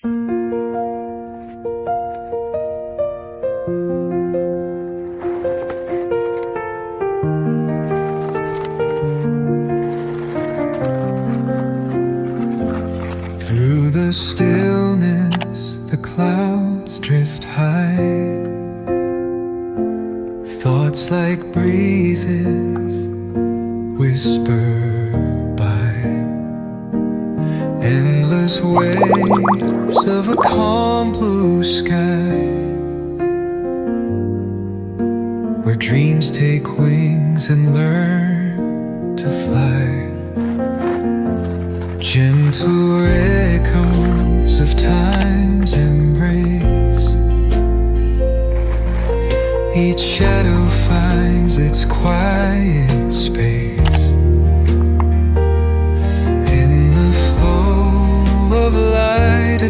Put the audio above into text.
Through the stillness, the clouds drift high. Thoughts like breezes whisper by. Endless waves of a calm blue sky, where dreams take wings and learn to fly. Gentle echoes of time's embrace. Each shadow finds its quiet space. In the flow of light, a